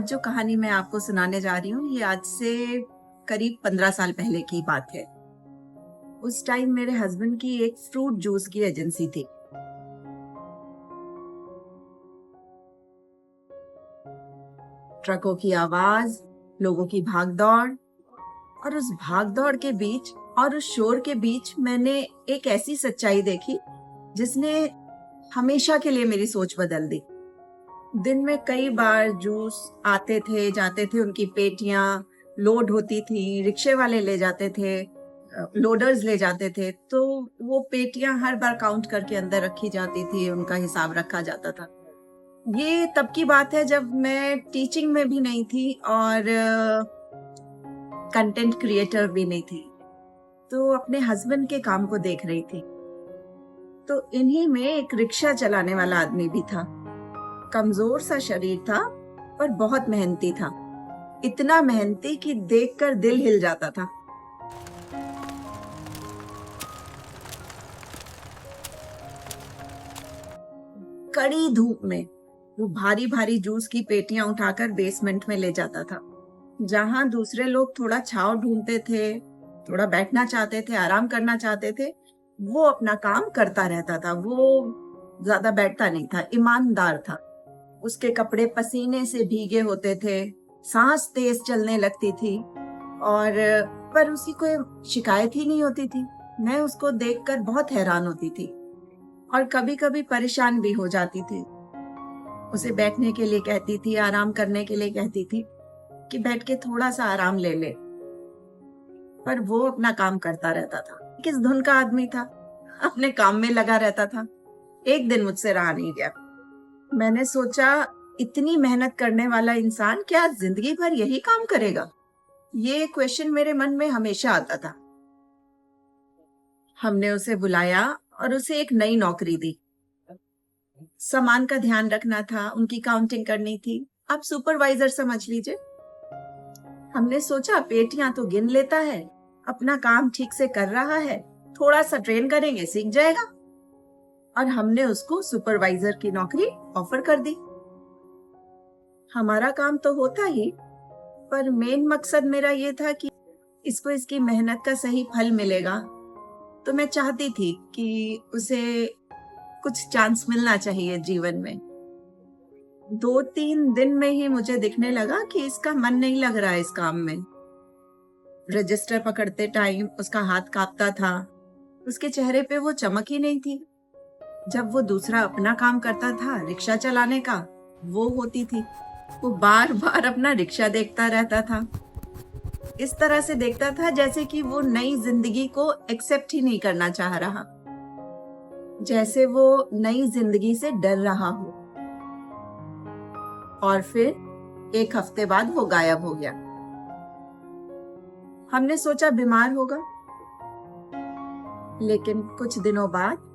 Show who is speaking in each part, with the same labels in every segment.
Speaker 1: आज जो कहानी मैं आपको सुनाने जा रही हूँ ये आज से करीब 15 साल पहले की बात है। उस टाइम मेरे हस्बैंड की एक फ्रूट जूस की एजेंसी थी। ट्रकों की आवाज, लोगों की भागदौड़ और उस भागदौड़ के बीच और उस शोर के बीच मैंने एक ऐसी सच्चाई देखी जिसने हमेशा के लिए मेरी सोच बदल दी। दिन में कई बार जूस आते थे जाते थे, उनकी पेटियां लोड होती थी, रिक्शे वाले ले जाते थे, लोडर्स ले जाते थे, तो वो पेटियां हर बार काउंट करके अंदर रखी जाती थी, उनका हिसाब रखा जाता था। ये तब की बात है जब मैं टीचिंग में भी नहीं थी और कंटेंट क्रिएटर भी नहीं थी, तो अपने हस्बैंड के काम को देख रही थी। तो इन्हीं में एक रिक्शा चलाने वाला आदमी भी था। कमजोर सा शरीर था पर बहुत मेहनती था, इतना मेहनती कि देखकर दिल हिल जाता था। कड़ी धूप में वो भारी भारी जूस की पेटियां उठाकर बेसमेंट में ले जाता था। जहां दूसरे लोग थोड़ा छांव ढूंढते थे, थोड़ा बैठना चाहते थे, आराम करना चाहते थे, वो अपना काम करता रहता था। वो ज्यादा बैठता नहीं था, ईमानदार था। उसके कपड़े पसीने से भीगे होते थे, सांस तेज चलने लगती थी और पर उसकी कोई शिकायत ही नहीं होती थी। मैं उसको देखकर बहुत हैरान होती थी और कभी कभी परेशान भी हो जाती थी। उसे बैठने के लिए कहती थी, आराम करने के लिए कहती थी कि बैठ के थोड़ा सा आराम ले ले, पर वो अपना काम करता रहता था। किस धुन का आदमी था, अपने काम में लगा रहता था। एक दिन मुझसे रहा नहीं गया। मैंने सोचा, इतनी मेहनत करने वाला इंसान क्या जिंदगी भर यही काम करेगा? ये क्वेश्चन मेरे मन में हमेशा आता था। हमने उसे बुलाया और उसे एक नई नौकरी दी। सामान का ध्यान रखना था, उनकी काउंटिंग करनी थी। आप सुपरवाइजर समझ लीजिए। हमने सोचा पेटियां तो गिन लेता है, अपना काम ठीक से कर रहा है, थोड़ा सा ट्रेन करेंगे सीख जाएगा। और हमने उसको सुपरवाइजर की नौकरी ऑफर कर दी। हमारा काम तो होता ही, पर मेन मकसद मेरा ये था कि इसको इसकी मेहनत का सही फल मिलेगा। तो मैं चाहती थी कि उसे कुछ चांस मिलना चाहिए जीवन में। 2-3 दिन में ही मुझे दिखने लगा कि इसका मन नहीं लग रहा है इस काम में। रजिस्टर पकड़ते टाइम उसका हाथ कांपता था, उसके चेहरे पे वो चमक ही नहीं थी। जब वो दूसरा अपना काम करता था, रिक्शा चलाने का, वो होती थी। वो बार बार अपना रिक्शा देखता रहता था। इस तरह से देखता था जैसे कि वो नई जिंदगी को एक्सेप्ट ही नहीं करना चाह रहा, जैसे वो नई जिंदगी से डर रहा हो। और फिर 1 हफ्ते बाद वो गायब हो गया। हमने सोचा बीमार होगा, लेकिन कुछ दिनों बाद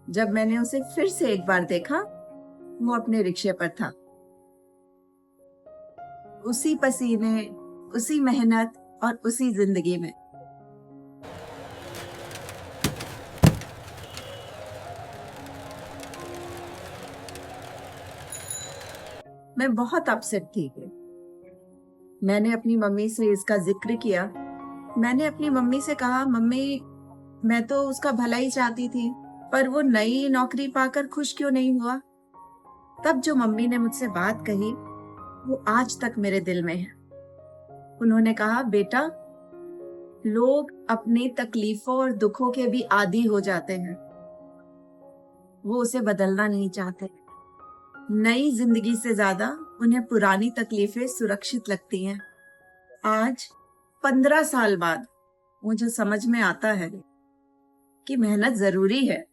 Speaker 1: जब मैंने उसे फिर से एक बार देखा, वो अपने रिक्शे पर था। उसी पसीने, उसी मेहनत और उसी जिंदगी में। मैं बहुत अपसेट थी। मैंने अपनी मम्मी से इसका जिक्र किया। मैंने अपनी मम्मी से कहा, मम्मी मैं तो उसका भला ही चाहती थी, पर वो नई नौकरी पाकर खुश क्यों नहीं हुआ? तब जो मम्मी ने मुझसे बात कही वो आज तक मेरे दिल में है। उन्होंने कहा, बेटा, लोग अपनी तकलीफों और दुखों के भी आदी हो जाते हैं, वो उसे बदलना नहीं चाहते। नई जिंदगी से ज्यादा उन्हें पुरानी तकलीफें सुरक्षित लगती हैं। आज 15 साल बाद मुझे समझ में आता है कि मेहनत जरूरी है,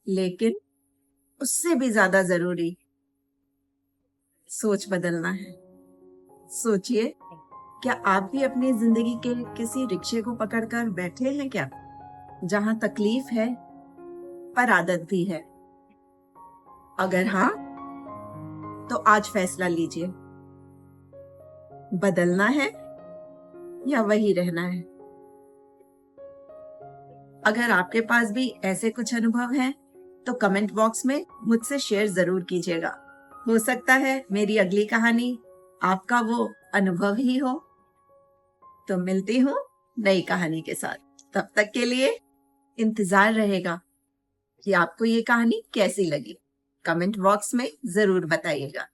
Speaker 1: लेकिन उससे भी ज्यादा जरूरी सोच बदलना है। सोचिए, क्या आप भी अपनी जिंदगी के किसी रिक्शे को पकड़कर बैठे हैं क्या, जहां तकलीफ है पर आदत भी है? अगर हाँ, तो आज फैसला लीजिए, बदलना है या वही रहना है? अगर आपके पास भी ऐसे कुछ अनुभव हैं, तो कमेंट बॉक्स में मुझसे शेयर जरूर कीजिएगा। हो सकता है मेरी अगली कहानी आपका वो अनुभव ही हो। तो मिलती हूँ नई कहानी के साथ। तब तक के लिए इंतजार रहेगा कि आपको ये कहानी कैसी लगी। कमेंट बॉक्स में जरूर बताइएगा।